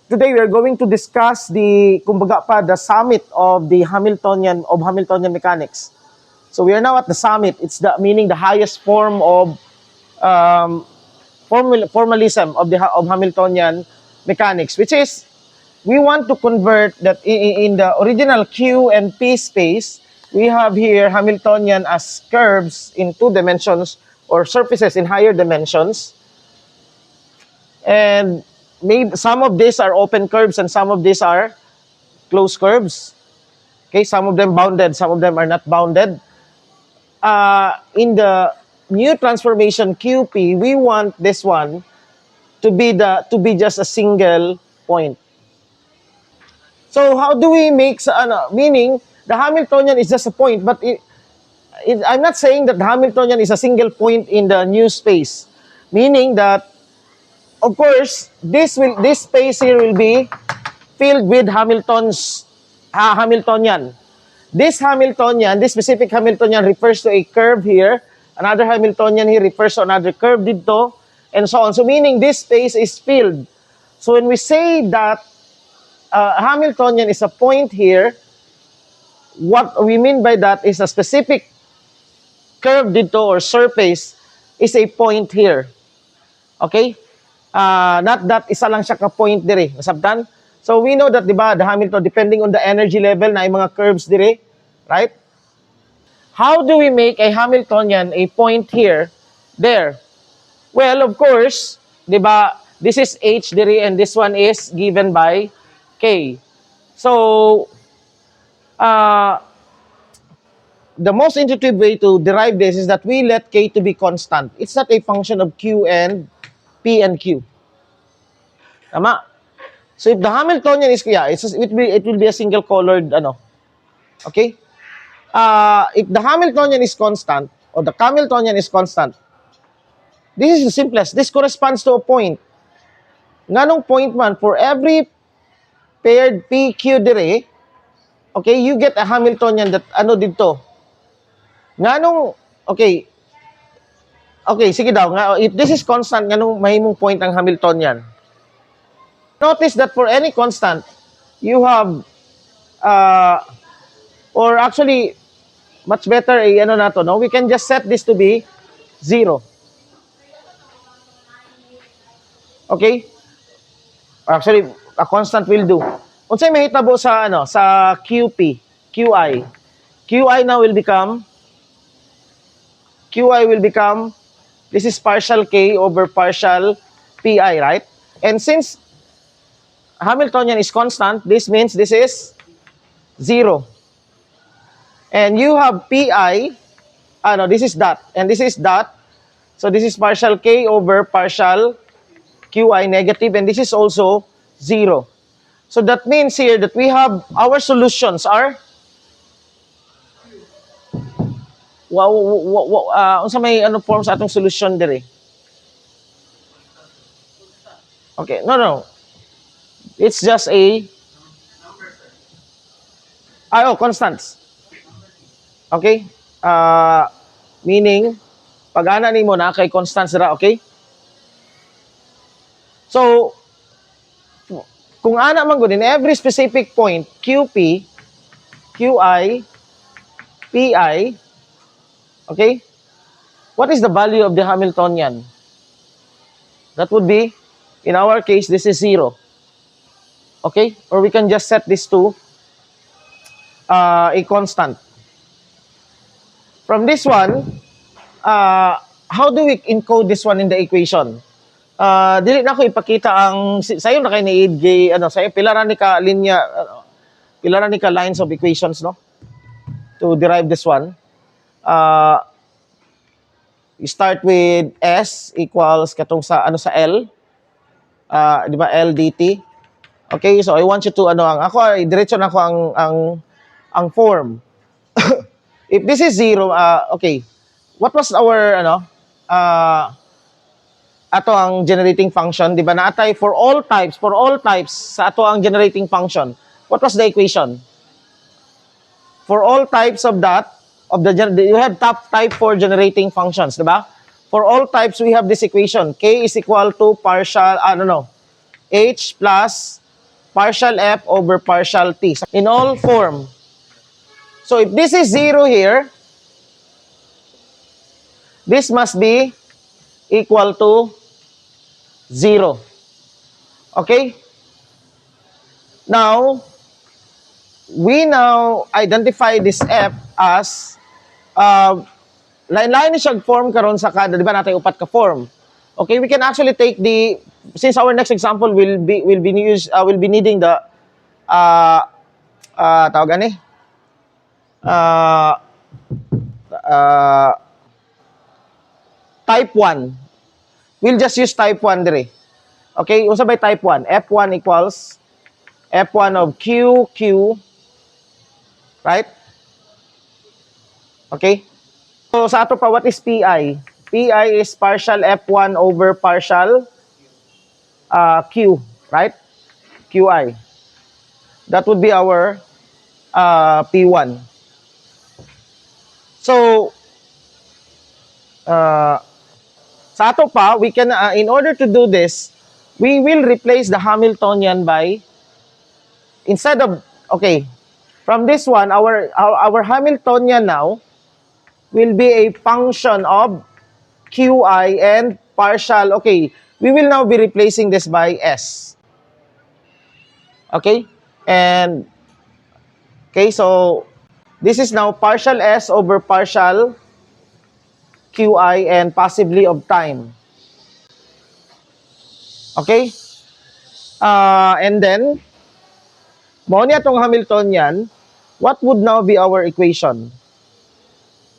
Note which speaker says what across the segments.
Speaker 1: today we are going to discuss the summit of the Hamiltonian mechanics. So we are now at the summit. It's meaning the highest form of formalism of Hamiltonian mechanics, which is we want to convert that in the original Q and P space. We have here Hamiltonian as curves in 2 dimensions or surfaces in higher dimensions. And maybe some of these are open curves and some of these are closed curves. Okay, some of them bounded, some of them are not bounded. In the new transformation QP, we want this one to be just a single point. So how do we make meaning the Hamiltonian is just a point, but I'm not saying that the Hamiltonian is a single point in the new space, meaning that of course this space here will be filled with Hamiltonian. This specific Hamiltonian refers to a curve here. Another Hamiltonian here refers to another curve dito, and so on. So meaning this space is filled. So when we say that Hamiltonian is a point here, what we mean by that is a specific curve dito or surface is a point here. Okay? Not that isa lang siya ka-point dire. Masabtan? So we know that, di ba, the Hamilton, depending on the energy level na yung mga curves dire, right? How do we make a Hamiltonian a point here, there? Well, of course, di ba, this is H dire and this one is given by K. So, the most intuitive way to derive this is that we let K to be constant. It's not a function of Q and P and Q. Tama? So if the Hamiltonian is, it will be a single colored, okay? If the Hamiltonian is constant, or the Hamiltonian is constant, this is the simplest. This corresponds to a point. Nganong point man, for every paired PQ dire, okay, you get a Hamiltonian that, dito. Nganong, okay, sige daw, if this is constant, nganong mahimong point ang Hamiltonian? Notice that for any constant, you have, or actually, much better, we can just set this to be 0. Okay? Actually, a constant will do. Unsay mahitabo sa, sa QP, QI. QI now will become, this is partial K over partial PI, right? And since Hamiltonian is constant, this means this is 0. And you have PI, this is dot, and this is dot. So this is partial K over partial QI negative, and this is also 0. So that means here that we have our solutions are, unsa may form sa atong solution dire? Okay, no. It's just a constants. Okay? Meaning pag ana nimo na kay constants ra, okay? So kung ana man gud in every specific point QP, QI, PI, okay? What is the value of the Hamiltonian? That would be, in our case, this is 0. Okay? Or we can just set this to a constant. From this one, how do we encode this one in the equation? Dili na ko ipakita ang sayo na kay ni sayo pilaran ni ka linya, pilaran ni ka lines of equations, no? To derive this one. You start with S equals katong sa sa L. Di ba L dt? Okay, so I want you to diretso na ako ang form. If this is 0, okay. What was our ato ang generating function, di ba? Naatay for all types sa ato ang generating function. What was the equation? For all types of that, you have type 4 generating functions, di ba? For all types, we have this equation. K is equal to partial, H plus partial f over partial t in all form. So if this is 0 here, this must be equal to 0. Okay? Now, we now identify this f as lain-lain siya form karon sa kada, di ba natin upat ka form. Okay, we can actually take the, since our next example will be needing the tawag gani type 1. We'll just use type 1 dire. Okay, unsa by type 1? F1 equals F1 of QQ, right? Okay? So, sa ato pa, what is PI? PI is partial F1 over partial Q, right? QI. That would be our P1. So, sa ato pa, we can, in order to do this, we will replace the Hamiltonian by, instead of, okay, from this one, our Hamiltonian now will be a function of QI and partial, okay, we will now be replacing this by S. Okay? And, okay, so, this is now partial S over partial QI and possibly of time. Okay? And then, mo niya tong Hamiltonian, what would now be our equation?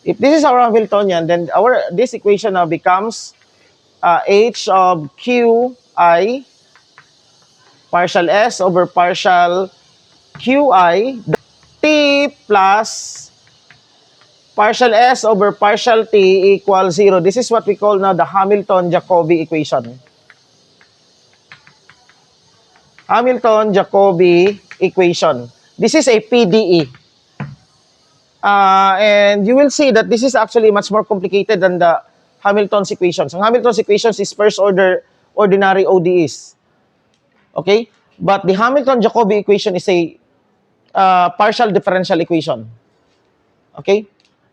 Speaker 1: If this is our Hamiltonian, then this equation now becomes H of QI partial S over partial QI T plus partial S over partial T equals 0. This is what we call now the Hamilton-Jacobi equation. Hamilton-Jacobi equation. This is a PDE. And you will see that this is actually much more complicated than the Hamilton's equations. Ang Hamilton's equations is first order ordinary ODEs. Okay? But the Hamilton-Jacobi equation is a partial differential equation. Okay?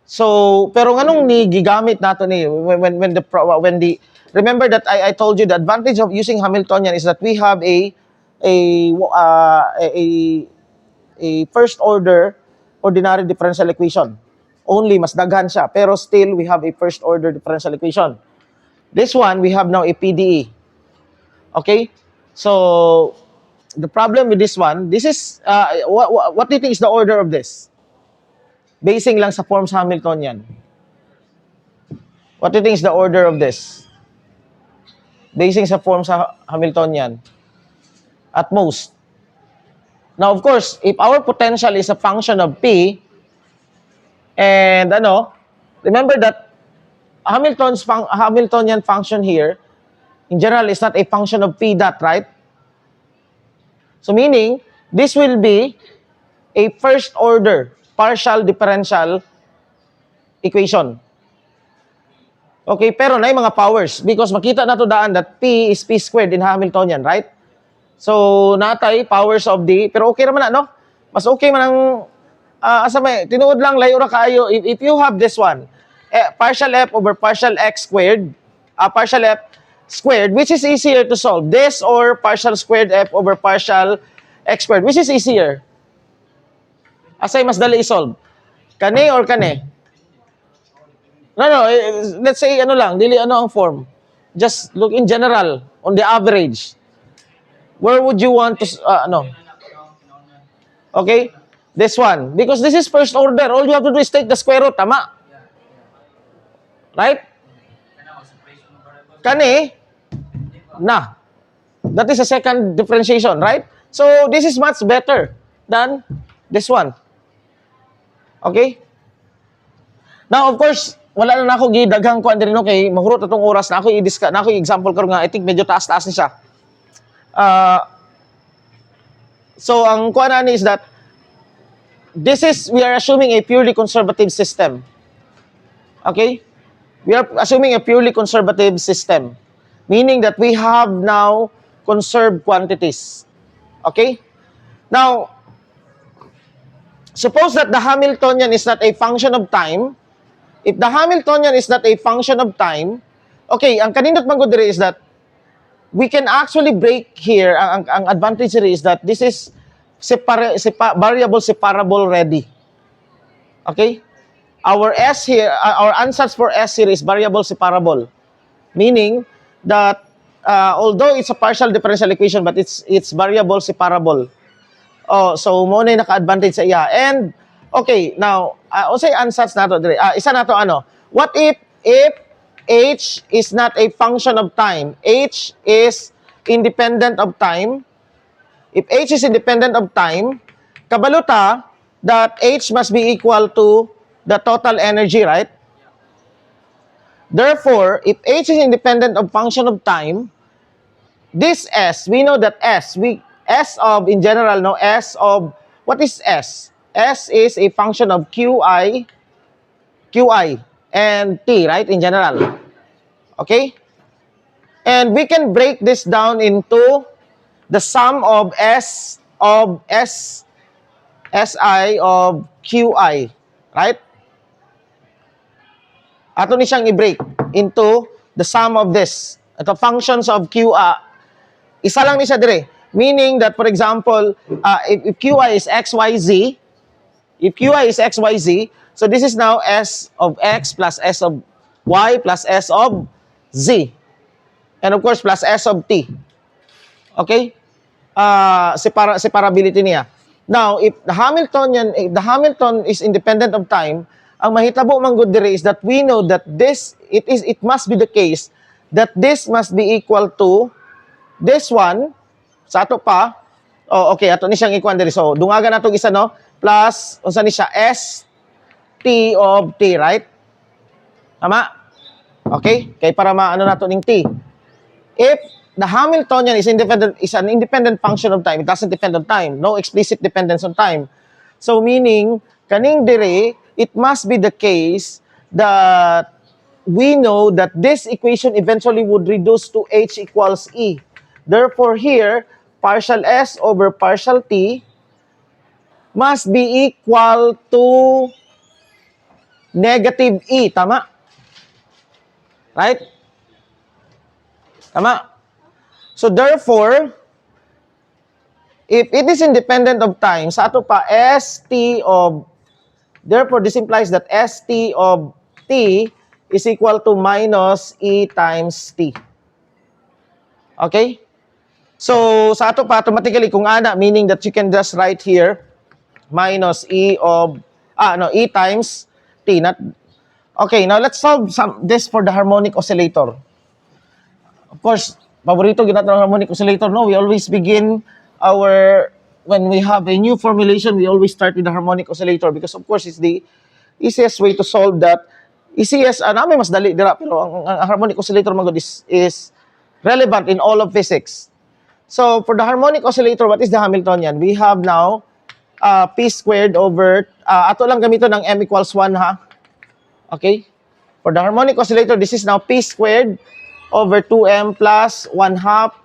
Speaker 1: So, pero nganong ni gigamit nato ni when the remember that I told you the advantage of using Hamiltonian is that we have a first order ordinary differential equation. Only mas daghan siya, pero still we have a first order differential equation. This one we have now a PDE. Okay? So the problem with this one, this is what do you think is the order of this? Basing lang sa forms Hamiltonian. What do you think is the order of this? Basing sa forms Hamiltonian. At most. Now, of course, if our potential is a function of P, and remember that Hamiltonian function here, in general, is not a function of P dot, right? So, meaning, this will be a first order partial differential equation. Okay, pero na yung mga powers, because makita na to daan that P is P squared in Hamiltonian, right? So, natay powers of the, pero okay naman na, no? Mas okay man ang, tinuod lang, layo ra kaayo. If you have this one, partial f over partial x squared, partial f squared, which is easier to solve? This or partial squared f over partial x squared, which is easier? Asay mas dali i-solve? Kani or kani? No, let's say dili ang form. Just look in general, on the average. Where would you want to, Okay? This one. Because this is first order. All you have to do is take the square root. Tama? Right? Kani? Na. That is a second differentiation, right? So, this is much better than this one. Okay? Now, of course, wala na ako gidaghang kuan diri no kay mahurot atong oras na ako i-discuss na ako i-example karon nga I think medyo taas-taas ni siya. So ang kuan ani is that we are assuming a purely conservative system. Okay? We are assuming a purely conservative system, meaning that we have now conserved quantities. Okay? Now, suppose that the Hamiltonian is not a function of time. If the Hamiltonian is not a function of time, okay, ang kanindot man gud diri is that we can actually break here, ang advantage here is that this is variable separable ready. Okay? Our S here, our ansatz for S here is variable separable. Meaning that although it's a partial differential equation, but it's variable separable. Oh, so mo na naka-advantage sa iya. And okay, now unsay ansatz nato dire? Isa nato ano? What if H is not a function of time? H is independent of time. If H is independent of time, kabaluta that H must be equal to the total energy, right? Therefore, if H is independent of function of time, this S, we know that S of, in general, no, S of, what is S? S is a function of QI, and T, right, in general. Okay? And we can break this down into the sum of SI of QI, right? Ato ni siyang i-break into the sum of this. Ito, functions of QI. Isa lang ni siya dire. Meaning that, for example, if QI is XYZ, so this is now S of X plus S of Y plus S of Z. And of course, plus S of T. Okay? Separability niya. Now, if the Hamilton is independent of time, ang mahitabo man gud dire is that we know that it must be the case that this must be equal to this one sa ato pa. Oh, okay, ato ni siyang ikuan dire. So, dungagan natong isa no plus unsa ni siya S T of T, right? Tama? Okay? Kay para maano nato ning T. If the Hamiltonian is an independent function of time, it doesn't depend on time. No explicit dependence on time. So meaning kaning dire, it must be the case that we know that this equation eventually would reduce to H equals E. Therefore here, partial S over partial T must be equal to negative E. Tama? Right? Tama? So therefore, if it is independent of time, sa ato pa, ST of, therefore this implies that ST of T is equal to minus E times T. Okay? So, sa ato pa, automatically, kung ana, meaning that you can just write here, minus E of, E times T. Not, okay, now let's solve this for the harmonic oscillator. Of course, paborito ginato ng harmonic oscillator, no? We always begin when we have a new formulation, we always start with the harmonic oscillator because of course, it's the easiest way to solve that. Easiest, may mas dali dira, pero ang harmonic oscillator magod is relevant in all of physics. So, for the harmonic oscillator, what is the Hamiltonian? We have now P squared over, ato lang gamito ng M equals 1, ha? Okay? For the harmonic oscillator, this is now P squared over 2M plus 1/2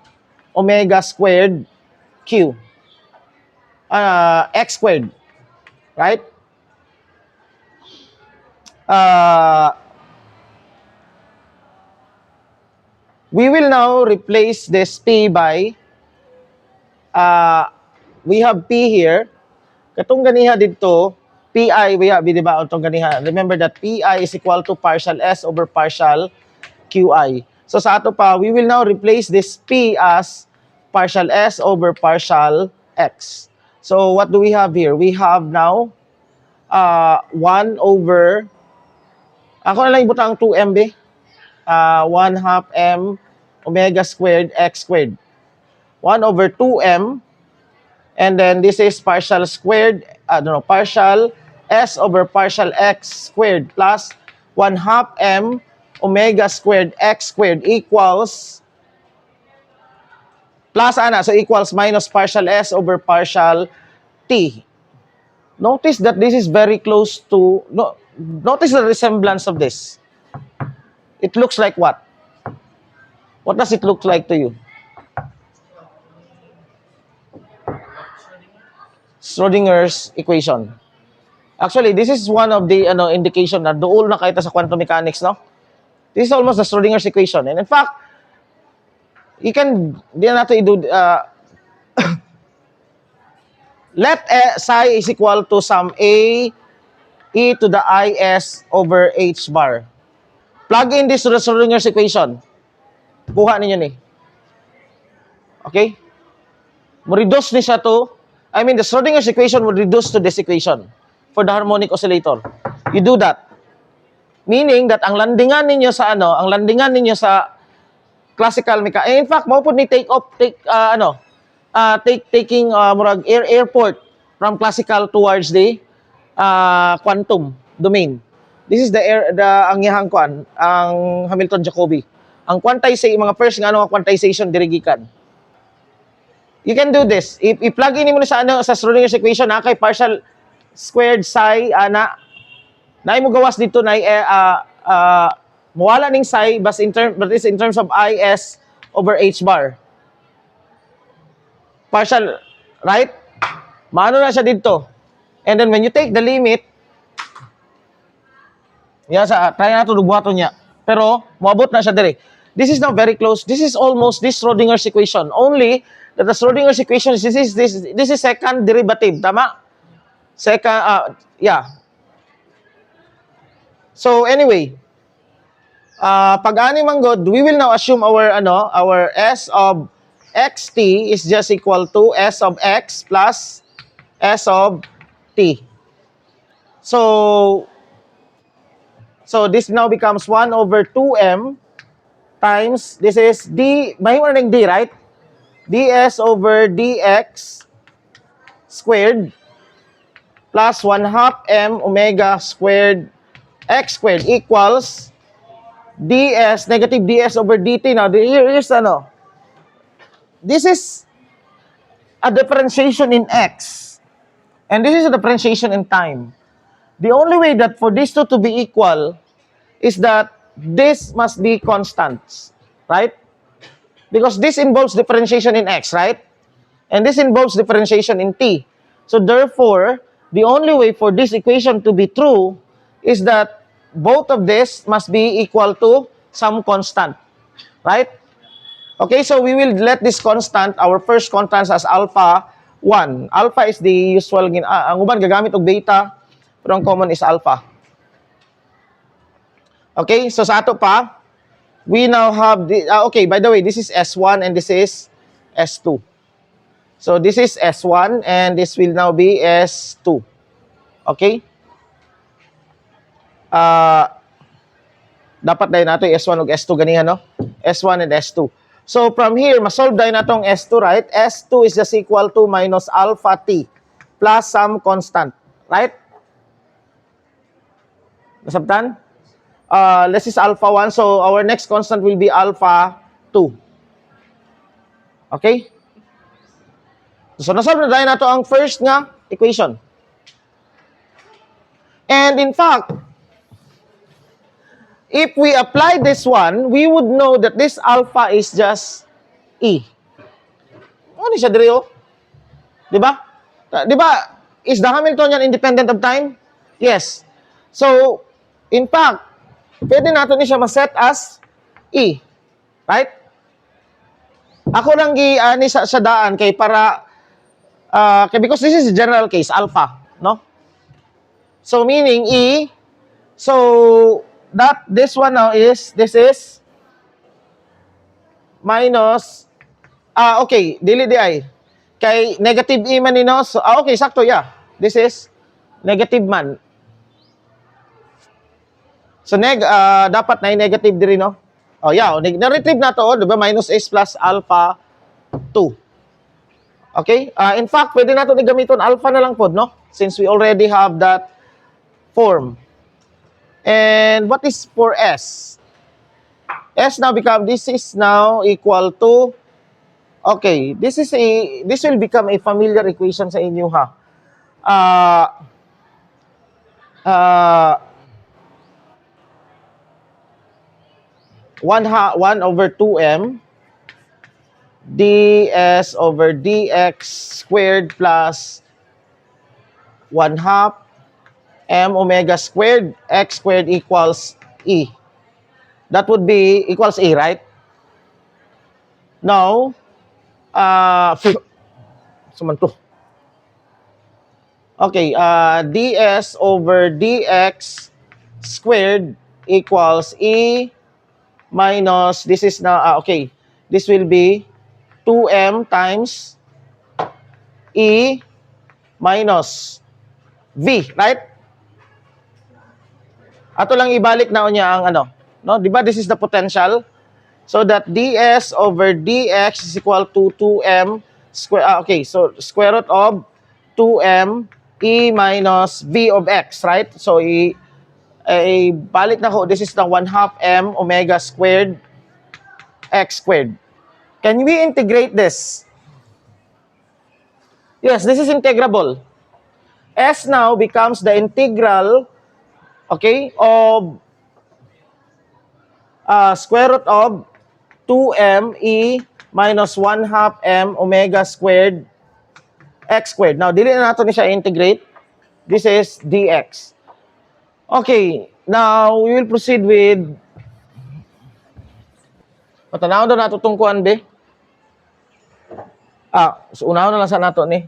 Speaker 1: omega squared Q. X squared. Right? We will now replace this P by, we have P here. Katong ganiha dito, PI, we have, di ba, itong ganiha. Remember that PI is equal to partial S over partial QI. So sa ato pa, we will now replace this P as partial S over partial X. So what do we have here? We have now 1 over, ako na lang ibutang 2M, 1/2 M omega squared X squared. 1 over 2M, and then this is partial squared, partial S over partial X squared plus 1/2 M omega squared X squared equals, plus so equals minus partial S over partial T. Notice that this is very close to, notice the resemblance of this. It looks like what? What does it look like to you? Schrodinger's equation. Actually, this is one of the indication na doon na kahit sa quantum mechanics, no? This is almost the Schrodinger's equation. And in fact, you can, di na natin i-do, let psi is equal to some a e to the is over h bar. Plug in this to the Schrodinger's equation. Kuha ninyo ni. Okay? Mo-reduce ni siya to, the Schrodinger's equation would reduce to this equation for the harmonic oscillator. You do that. Meaning that ang landingan ninyo sa classical mechanics. In fact, mo pud ni taking murag airport from classical towards the quantum domain. This is ang yahang kwan, ang Hamilton-Jacobi. Ang quantization, mga first nga quantization dirigikan. You can do this. I-plug in mo na sa Schrodinger's equation kay partial squared psi na mo gawas dito na mawala ning psi but is in terms of is over h bar. Partial, right? Maano na siya dito. And then when you take the limit, try na ito buhaton niya. Pero, moabot na siya dire. This is now very close. This is almost this Schrodinger's equation. Only that the Schrodinger's equation, this is second derivative. Tama? Second, So, anyway, pag-ani man god, we will now assume our S of xt is just equal to S of x plus S of t. So this now becomes 1 over 2m times, this is d, mahimo na ng d, right? ds over dx squared plus 1/2 m omega squared x squared equals ds, negative ds over dt. Now, here's this is a differentiation in x, and this is a differentiation in time. The only way that for these two to be equal is that this must be constants, right? Because this involves differentiation in x, right? And this involves differentiation in t. So therefore, the only way for this equation to be true is that both of this must be equal to some constant, right? Okay, so we will let this constant, our first constant as alpha 1. Alpha is the usual, ang uban gagamit og beta, pero ang common is alpha. Okay, so sa ato pa, we now have okay, by the way, this is S1 and this is S2. So this is S1 and this will now be S2. Okay? Dapat dahil nato S1 ug S2 ganihan, no? S1 and S2. So from here, masolve dahil natong S2, right? S2 is just equal to minus alpha t plus some constant, right? Nasabtan? This is alpha 1, so our next constant will be alpha 2. Okay? So nasolve na dahil nato ang first nga equation. And in fact, if we apply this one, we would know that this alpha is just E. Ano siya dire, oh? Diba? Diba, is the Hamiltonian independent of time? Yes. So, in fact, pwede natin siya ma-set as E. Right? Ako lang gi-ani sa daan kay para, because this is a general case, alpha, no? So, meaning E, so, this one now is, this is minus, okay, dili di ay. Kay negative E man ni, no? So, okay, sakto, yeah. This is negative man. So, dapat na negative diri, no? Oh, yeah, na-retrieve na to, diba? Minus S plus alpha 2. Okay? In fact, pwede na to gamiton alpha na lang po, no? Since we already have that form. And what is for S? S now this is now equal to, okay, this will become a familiar equation sa inyo, ha. 1 over 2m ds over dx squared plus 1 half m omega squared x squared equals E. That would be equals E, right? Now, suman to. Okay, ds over dx squared equals E minus, this is now, okay, this will be 2m times E minus V, right? Ato lang ibalik na niya ang ano, no? Di ba this is the potential? So that ds over dx is equal to 2m square, okay, so square root of 2m E minus V of x, right? So, balik na ko, this is the 1 half m omega squared x squared. Can we integrate this? Yes, this is integrable. S now becomes the integral, okay, of square root of 2m E minus 1 half m omega squared x squared. Now, dili na nato ni siya integrate. This is dx. Okay, now we will proceed with patanaw daw nato tungkuan be. So unahon na lang sa nato ni.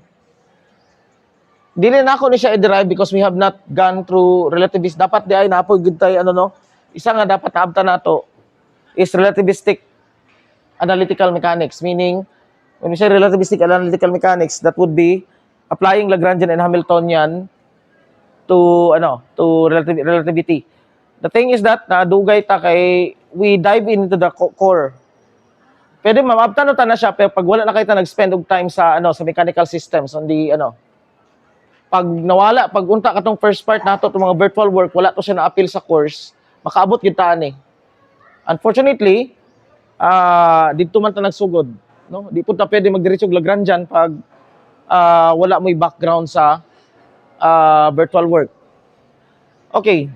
Speaker 1: Dili na ako ni siya i-derive because we have not gone through relativistic. Dapat di ay napoy gud tay ano no. Isa nga dapat naabtan nato is relativistic analytical mechanics, meaning when we say relativistic analytical mechanics, that would be applying Lagrangian and Hamiltonian to relativity. The thing is that dugay ta kay we dive into the core. Pwede maabtan ta na siya pero pag wala na kay ta nag-spend og time sa sa mechanical systems on the pag nawala pag unta katong first part nato tong mga virtual work wala to siya na-appeal sa course, makaabot gyud ta ani. Unfortunately, dito man ta nagsugod, no? Di po ta pwede magdiretso og Lagrangian pag wala mo'y background sa virtual work. Okay.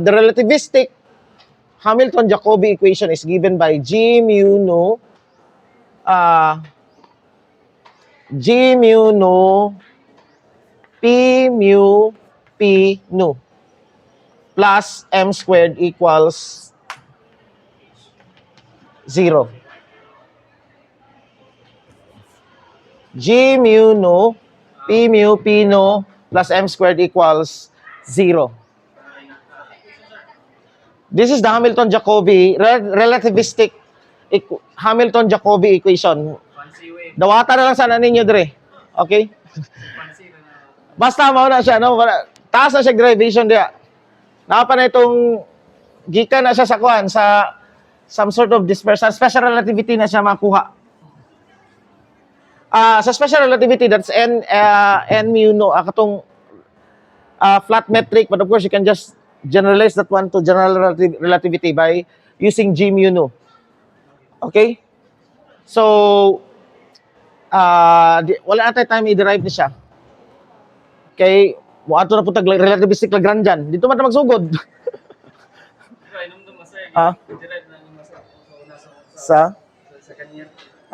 Speaker 1: The relativistic Hamilton-Jacobi equation is given by G mu nu P mu P nu plus m squared equals 0. G mu nu P mu P nu plus m squared equals 0. This is the Hamilton-Jacobi relativistic Hamilton-Jacobi equation. Dawata na lang sana ninyo dire. Okay? Basta mao na siya, no? Taas na siya derivation diya. Napa na itong gikan na siya sa kuan sa some sort of dispersion, special relativity na siya makuha. Sa special relativity, that's n mu no, katong flat metric, but of course you can just generalize that one to general relativity by using G mu nu. Okay? So, wala na tayo time i-derive ni siya. Okay? Ato na po tag relativistic Lagrangian. Dito man na magsugod. Sa kanya.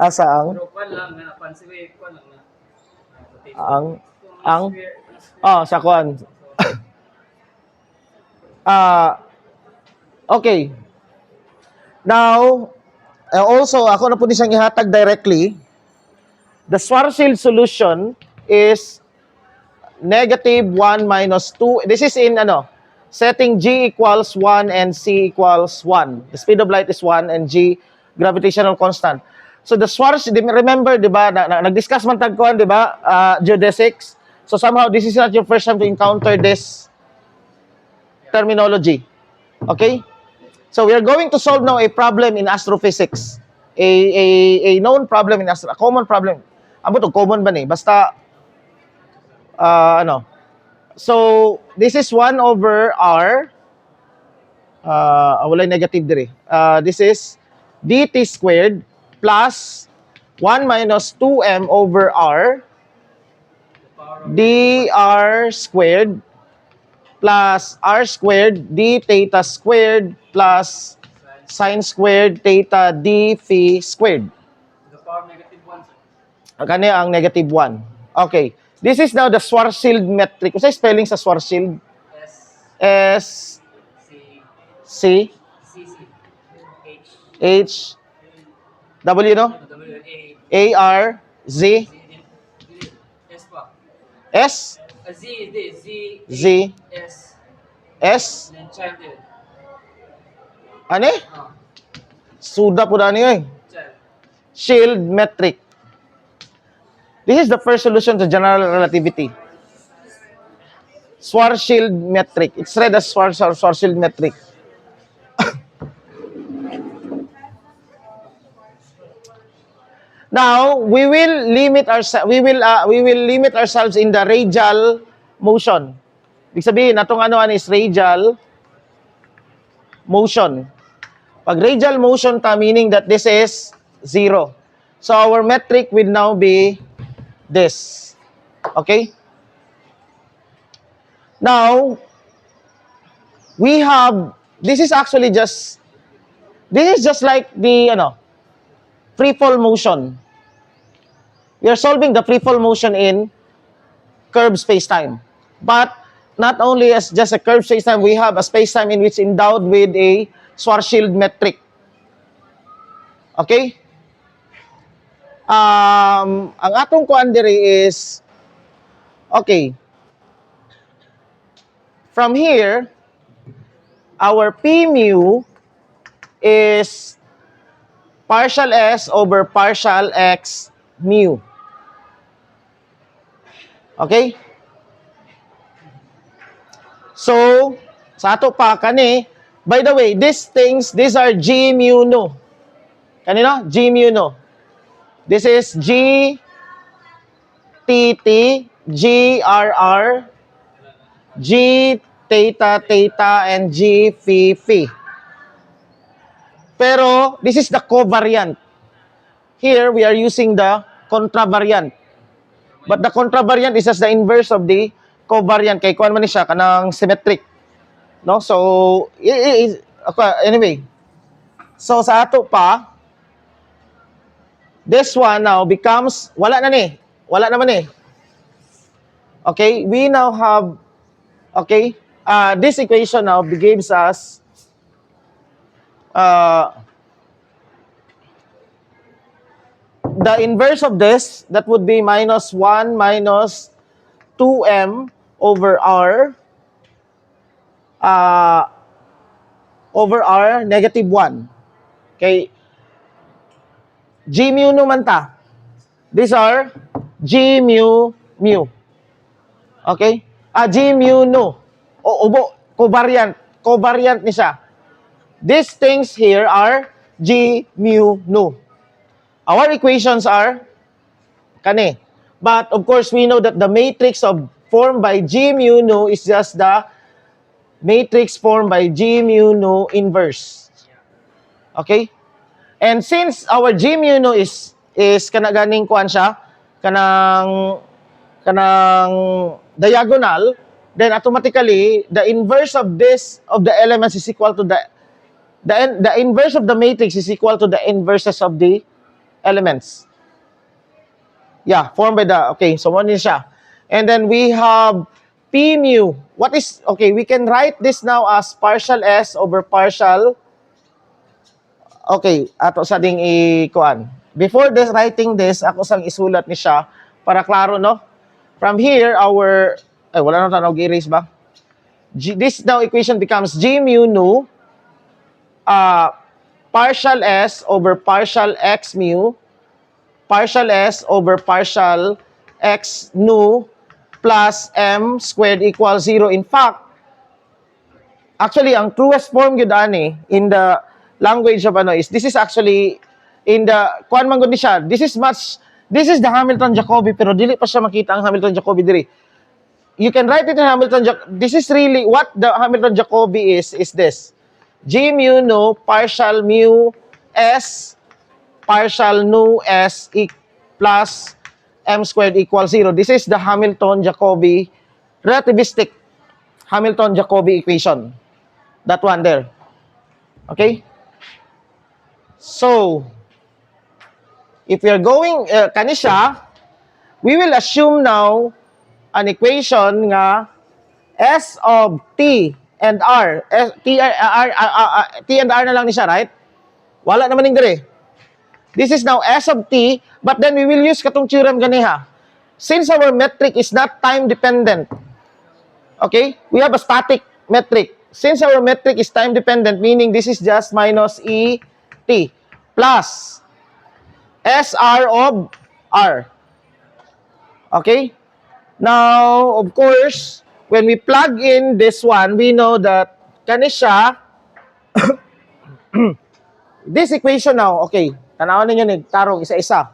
Speaker 1: Saang? Sa kuan. Okay. Now, also, ako na po siyang ihatag directly. The Schwarzschild solution is negative 1 minus 2. This is in setting G equals 1 and C equals 1. The speed of light is 1 and G gravitational constant. So the Schwarzschild, remember, di ba, nag-discuss man tagkuhan, di ba, geodesics. So somehow, this is not your first time to encounter this terminology. Okay? So we are going to solve now a problem in astrophysics. A known problem in a common problem. Amo to common ba ni? Basta So this is 1 over R. Wala negative dire. This is dt squared plus 1 minus 2m over R dr squared plus r squared d theta squared plus sine squared theta d phi squared. The power negative 1. Kani ang negative 1. Okay. This is now the Schwarzschild metric. Kung sa spelling sa Schwarzschild? S C H W, no? A R Z S Z S ano eh? Suda po na niyo eh. Shield metric. This is the first solution to general relativity. Schwarzschild metric. It's read as Schwarzschild metric. Now, we will limit ourselves in the radial motion. Ibig sabihin, natong ano is radial motion. Pag radial motion ta, meaning that this is 0. So, our metric will now be this. Okay? Now, we have, this is just like the, free fall motion. We are solving the free fall motion in curved spacetime. But not only as just a curved spacetime, we have a spacetime in which endowed with a Schwarzschild metric. Okay? Ang atong kuan diri is, okay, from here, our P mu is partial S over partial X mu. Okay? So, sa ato pa, kani, by the way, these are G mu no. Kanino? G mu no. This is G T T, G R R, G theta theta, and G phi phi. Pero, this is the covariant. Here, we are using the contravariant. But the contravariant is just the inverse of the covariant. Kay kuan man ni siya, kanang symmetric. No? So, anyway. So, sa ato pa, this one now becomes, wala naman eh. Okay, we now have, okay, this equation now gives us, the inverse of this, that would be minus 1 minus 2m over r, negative 1. Okay, G mu no man ta. These are G mu mu. Okay? G mu no. Covariant ni siya. These things here are G mu no. Our equations are kani. But of course, we know that the matrix formed by G mu no is just the matrix formed by G mu no inverse. Okay? And since our G mu no is kanaganing kuan siya, kanang diagonal, then automatically the inverse of the elements is equal to the inverse of the matrix is equal to the inverses of the elements. Yeah, formed by the, okay, so one is siya. And then we have P mu. What is, okay, we can write this now as partial S over partial, okay, ato sa ding i-kuan. Before writing this, ako sang isulat ni siya para klaro, no? From here, wala na tanong, erase ba? This now equation becomes G mu nu, partial S over partial X mu, partial S over partial X nu, plus M squared equals 0. In fact, actually, ang truest form yun ani, in the language of is, this is actually, in the, kuan man gud ni siya, this is the Hamilton-Jacobi, pero dili pa siya makita ang Hamilton-Jacobi diri. You can write it in Hamilton-Jacobi. This is really, what the Hamilton-Jacobi is this. G mu no partial mu S partial nu S plus M squared equals 0. This is the Hamilton-Jacobi, relativistic Hamilton-Jacobi equation. That one there. Okay? So, if we are going, kanisya, we will assume now an equation nga S of T and R. T and R na lang ni siya, right? Wala naman yung dire. This is now S of T, but then we will use katong theorem ganiha. Since our metric is not time dependent, okay, we have a static metric. Since our metric is time dependent, meaning this is just minus E T plus SR of R. Okay? Now, of course, when we plug in this one, we know that kanisya, this equation now, okay, tanawin ninyo ni tarong isa-isa.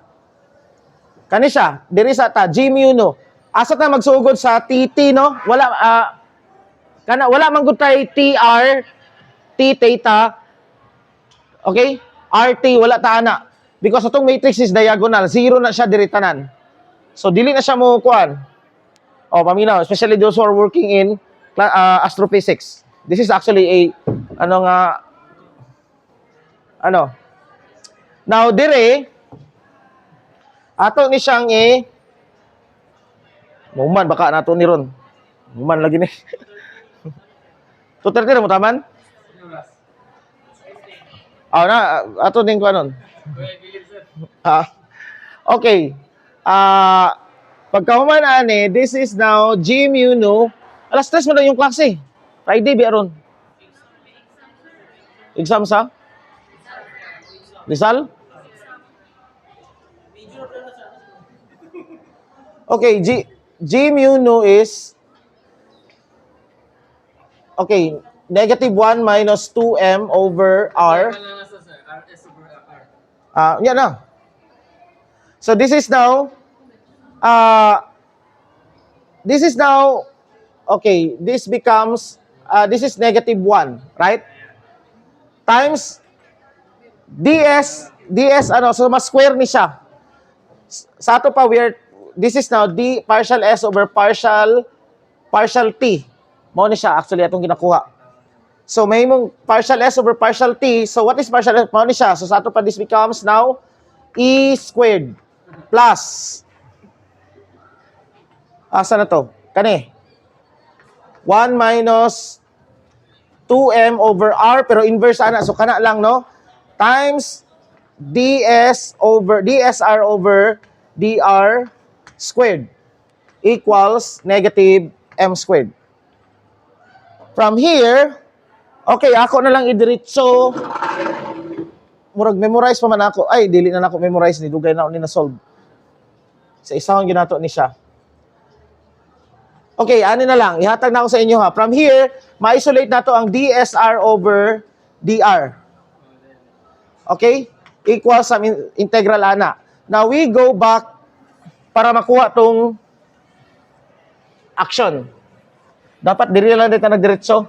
Speaker 1: Kanisya, diri sa ta, G mu no. Asa ta magsugod sa TT, no? Wala man gud tay TR, T theta, okay? RT, wala ta ana. Because itong matrix is diagonal, zero na siya diri tanan. So, dili na siya mo kuan. O, paminaw, especially those who are working in astrophysics. This is actually a, now, dire, ato ni siyang Muman, baka nato ni ron. Muman lagi ni. Tutar mo taman? Ato din ko anon. Okay. Pagkahuman ani, this is now G mu no. Alas 3 mo na yung klase. Friday biaron. Exam sa? Rizal? Okay, G mu no is okay, negative 1 minus 2m over R. Yan na. So this is now okay, this becomes this is negative 1, right? Times ds so mas square ni siya. Sa ato pa this is now d partial s over partial t. Mao ni siya actually atong ginakuha. So may mong partial s over partial t. So what is partial s? Mao ni siya. So sa ato pa this becomes now e squared plus asa na to? Kani 1 minus 2m over r pero inverse ana. So kana lang no? Times dsr over dr squared equals negative m squared. From here, okay, ako na lang idiretso. Murag memorize pa man ako. Ay, dili na ako memorize ni dugay na ni na solve. Sa isang ginato ni siya. Okay, ano na lang, ihatag na ako sa inyo ha. From here, ma-isolate na to ang dsr over dr. Okay? Equals sa integral ana. Now, we go back para makuha tong action. Dapat diri lang dito nagdiretso.